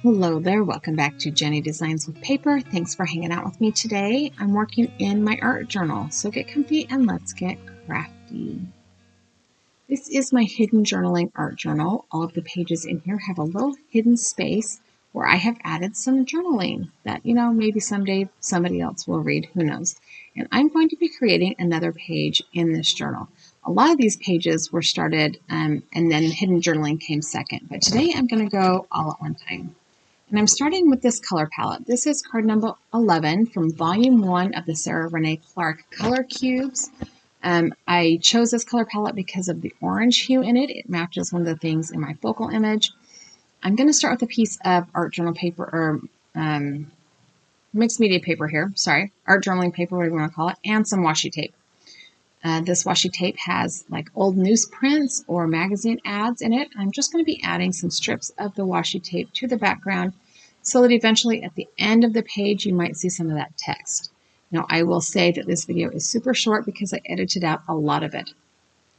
Hello there, welcome back to Jennie Designs with Paper. Thanks for hanging out with me today. I'm working in my art journal, so get comfy and let's get crafty. This is my hidden journaling art journal. All of the pages in here have a little hidden space where I have added some journaling that, maybe someday somebody else will read, who knows. And I'm going to be creating another page in this journal. A lot of these pages were started and then hidden journaling came second, but today I'm going to go all at one time. And I'm starting with this color palette. This is card number 11 from volume 1 of the Sarah Renee Clark Color Cubes. I chose this color palette because of the orange hue in it. It matches one of the things in my focal image. I'm going to start with a piece of art journal paper, or mixed media paper here. Sorry, art journaling paper, whatever you want to call it, and some washi tape. This washi tape has like old newsprints or magazine ads in it. I'm just going to be adding some strips of the washi tape to the background so that eventually at the end of the page you might see some of that text. Now I will say that this video is super short because I edited out a lot of it.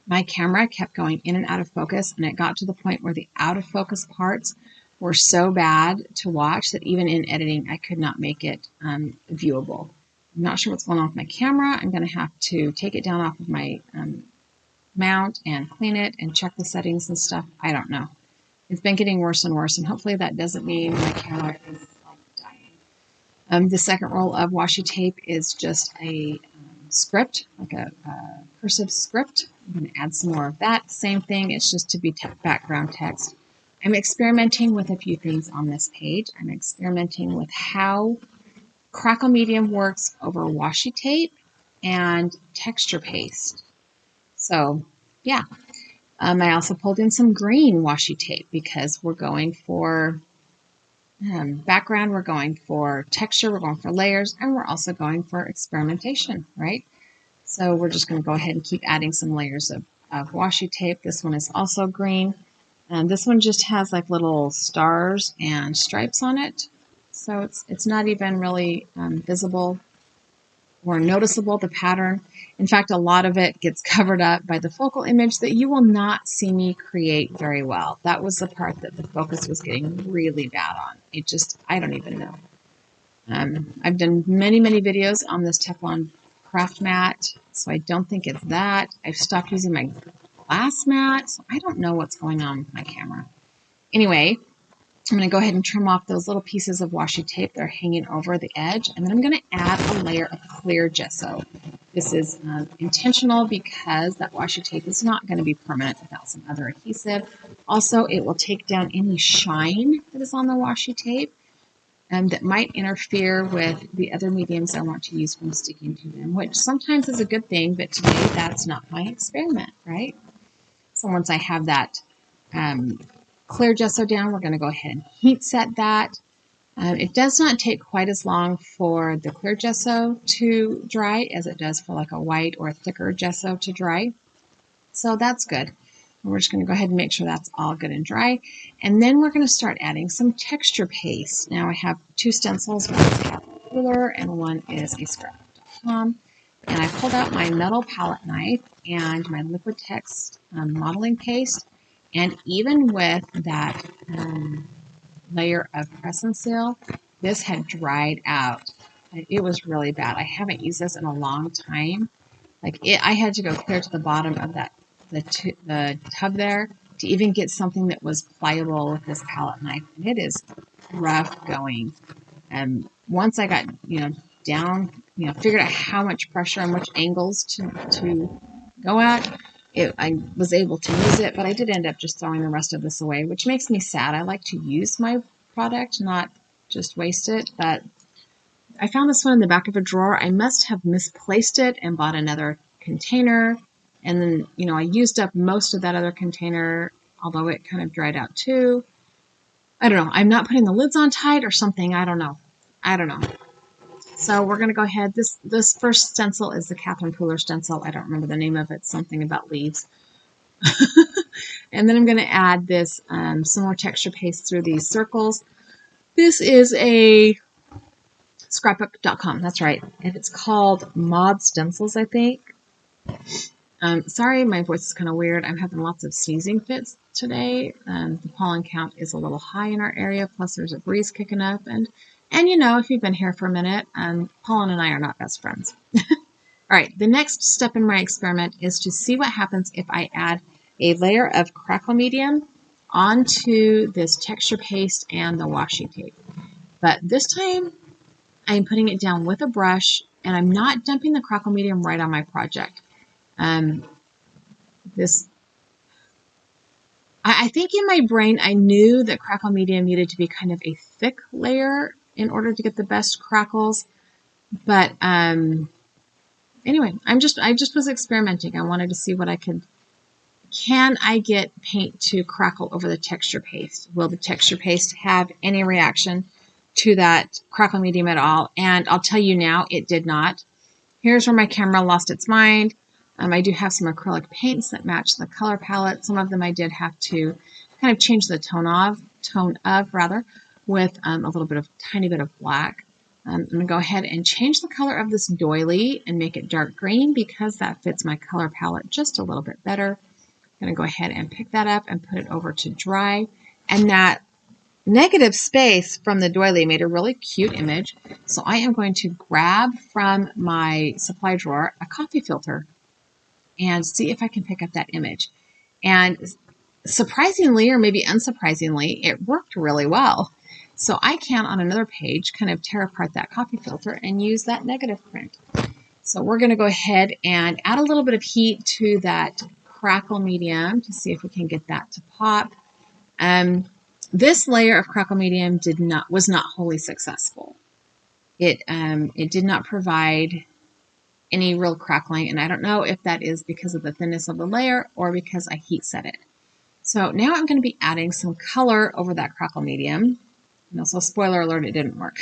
My camera kept going in and out of focus, and it got to the point where the out of focus parts were so bad to watch that even in editing I could not make it viewable. I'm not sure what's going on with my camera. I'm going to have to take it down off of my mount and clean it and check the settings and stuff. I don't know. It's been getting worse and worse, and hopefully that doesn't mean my camera is dying. The second roll of washi tape is just a script, like a cursive script. I'm going to add some more of that. Same thing, it's just to be background text. I'm experimenting with a few things on this page. I'm experimenting with how crackle medium works over washi tape and texture paste. So, yeah. I also pulled in some green washi tape because we're going for background, we're going for texture, we're going for layers, and we're also going for experimentation, right? So we're just going to go ahead and keep adding some layers of washi tape. This one is also green. This one just has like little stars and stripes on it. So it's not even really visible or noticeable, the pattern. In fact, a lot of it gets covered up by the focal image that you will not see me create very well. That was the part that the focus was getting really bad on. I don't even know. I've done many videos on this Teflon craft mat, so I don't think it's that. I've stopped using my glass mat, so I don't know what's going on with my camera. Anyway, I'm going to go ahead and trim off those little pieces of washi tape that are hanging over the edge, and then I'm going to add a layer of clear gesso. This is intentional because that washi tape is not going to be permanent without some other adhesive. Also, it will take down any shine that is on the washi tape that might interfere with the other mediums I want to use from sticking to them, which sometimes is a good thing, but today that's not my experiment, right? So once I have that clear gesso down, we're going to go ahead and heat set that. It does not take quite as long for the clear gesso to dry as it does for like a white or a thicker gesso to dry. So that's good. And we're just going to go ahead and make sure that's all good and dry. And then we're going to start adding some texture paste. Now I have two stencils. One is a ruler and one is a scrap.com. And I pulled out my metal palette knife and my Liquitex modeling paste. And even with that layer of press and seal, this had dried out. It was really bad. I haven't used this in a long time. I had to go clear to the bottom of the tub there to even get something that was pliable with this palette knife. And it is rough going. Once I got down, figured out how much pressure and which angles to go at, I was able to use it, but I did end up just throwing the rest of this away, which makes me sad. I like to use my product, not just waste it. But I found this one in the back of a drawer. I must have misplaced it and bought another container. And then, I used up most of that other container, although it kind of dried out too. I don't know. I'm not putting the lids on tight or something. I don't know. So we're going to go ahead. This first stencil is the Catherine Pooler stencil. I don't remember the name of it. Something about leaves. And then I'm going to add this some more texture paste through these circles. This is a scrapbook.com. That's right. And it's called Mod Stencils, I think. Sorry, my voice is kind of weird. I'm having lots of sneezing fits today. The pollen count is a little high in our area, plus there's a breeze kicking up. And you know, if you've been here for a minute, pollen and I are not best friends. All right, the next step in my experiment is to see what happens if I add a layer of crackle medium onto this texture paste and the washi tape. But this time, I'm putting it down with a brush, and I'm not dumping the crackle medium right on my project. I think in my brain, I knew that crackle medium needed to be kind of a thick layer in order to get the best crackles. But anyway, I just was experimenting. I wanted to see what I could. Can I get paint to crackle over the texture paste? Will the texture paste have any reaction to that crackle medium at all? And I'll tell you now, it did not. Here's where my camera lost its mind. I do have some acrylic paints that match the color palette. Some of them I did have to kind of change the tone of with a little bit of tiny bit of black. I'm going to go ahead and change the color of this doily and make it dark green because that fits my color palette just a little bit better. I'm going to go ahead and pick that up and put it over to dry. And that negative space from the doily made a really cute image. So I am going to grab from my supply drawer a coffee filter and see if I can pick up that image. And surprisingly, or maybe unsurprisingly, it worked really well. So I can, on another page, kind of tear apart that coffee filter and use that negative print. So we're going to go ahead and add a little bit of heat to that crackle medium to see if we can get that to pop. This layer of crackle medium was not wholly successful. It did not provide any real crackling, and I don't know if that is because of the thinness of the layer or because I heat set it. So now I'm going to be adding some color over that crackle medium. And also, spoiler alert, it didn't work.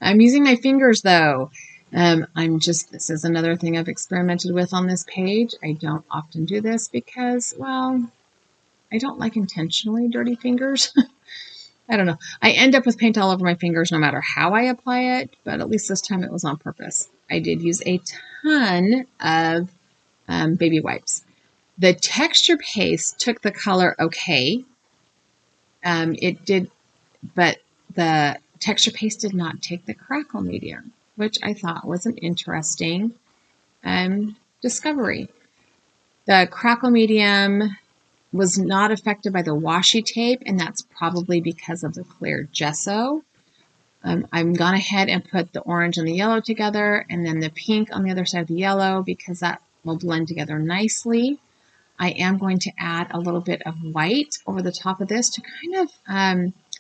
I'm using my fingers though. This is another thing I've experimented with on this page. I don't often do this because, well, I don't like intentionally dirty fingers. I don't know. I end up with paint all over my fingers no matter how I apply it, but at least this time it was on purpose. I did use a ton of baby wipes. The texture paste took the color okay. It did, but the texture paste did not take the crackle medium, which I thought was an interesting discovery. The crackle medium was not affected by the washi tape, and that's probably because of the clear gesso. I've gone ahead and put the orange and the yellow together, and then the pink on the other side of the yellow because that will blend together nicely. I am going to add a little bit of white over the top of this to kind of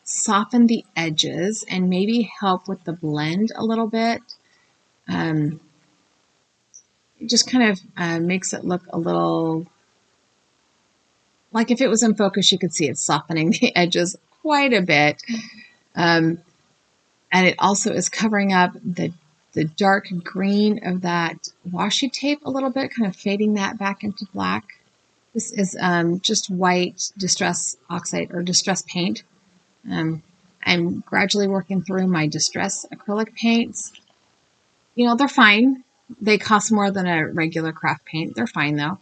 soften the edges and maybe help with the blend a little bit. It just kind of makes it look a little like if it was in focus, you could see it softening the edges quite a bit. And it also is covering up the dark green of that washi tape a little bit, kind of fading that back into black. This is just white distress oxide or distress paint. I'm gradually working through my distress acrylic paints. You know, they're fine. They cost more than a regular craft paint. They're fine though.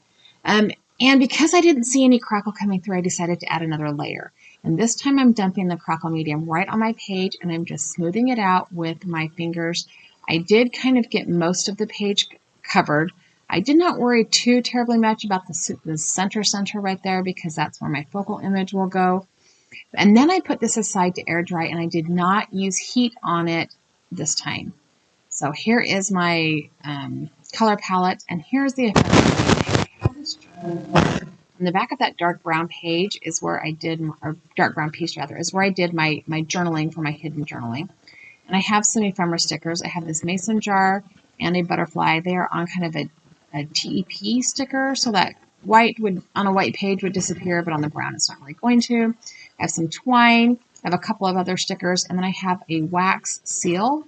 And because I didn't see any crackle coming through, I decided to add another layer. And this time I'm dumping the crackle medium right on my page and I'm just smoothing it out with my fingers. I did kind of get most of the page covered. I did not worry too terribly much about the center right there because that's where my focal image will go. And then I put this aside to air dry and I did not use heat on it this time. So here is my color palette and here's the effect. On the back of that dark brown page is where I did, or dark brown piece rather, is where I did my journaling for my hidden journaling. And I have some ephemera stickers. I have this mason jar and a butterfly. They are on kind of a TEP sticker, so that white would, on a white page would disappear, but on the brown it's not really going to. I have some twine. I have a couple of other stickers, and then I have a wax seal.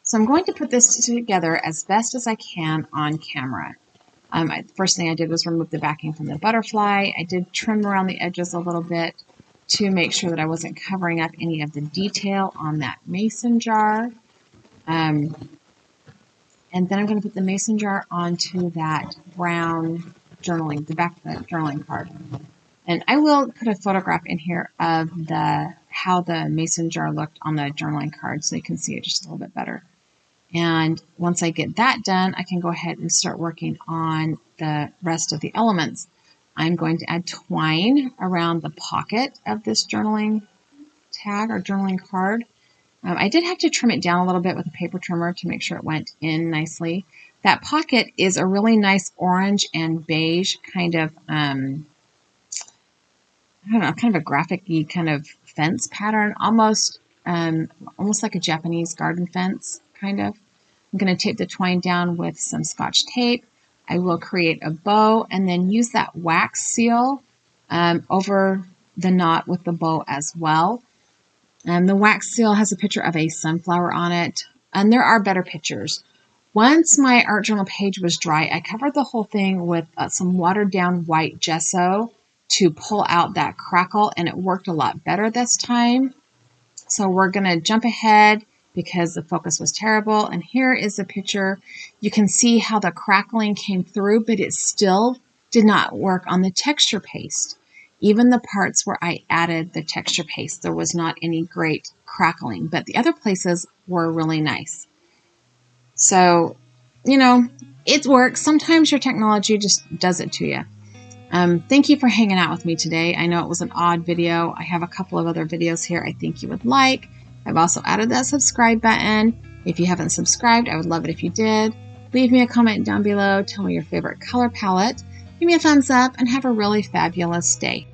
So I'm going to put this together as best as I can on camera. The first thing I did was remove the backing from the butterfly. I did trim around the edges a little bit to make sure that I wasn't covering up any of the detail on that mason jar. And And then I'm going to put the mason jar onto that brown journaling, the back of the journaling card. And I will put a photograph in here of how the mason jar looked on the journaling card so you can see it just a little bit better. And once I get that done, I can go ahead and start working on the rest of the elements. I'm going to add twine around the pocket of this journaling tag or journaling card. I did have to trim it down a little bit with a paper trimmer to make sure it went in nicely. That pocket is a really nice orange and beige kind of, I don't know, kind of a graphic-y kind of fence pattern, almost like a Japanese garden fence, kind of. I'm going to tape the twine down with some Scotch tape. I will create a bow and then use that wax seal over the knot with the bow as well. The wax seal has a picture of a sunflower on it, and there are better pictures. Once my art journal page was dry, I covered the whole thing with some watered down white gesso to pull out that crackle, and it worked a lot better this time. So we're going to jump ahead because the focus was terrible, and here is the picture. You can see how the crackling came through, but it still did not work on the texture paste. Even the parts where I added the texture paste, there was not any great crackling, but the other places were really nice. So, you know, it works. Sometimes your technology just does it to you. Thank you for hanging out with me today. I know it was an odd video. I have a couple of other videos here I think you would like. I've also added that subscribe button. If you haven't subscribed, I would love it if you did. Leave me a comment down below. Tell me your favorite color palette. Give me a thumbs up and have a really fabulous day.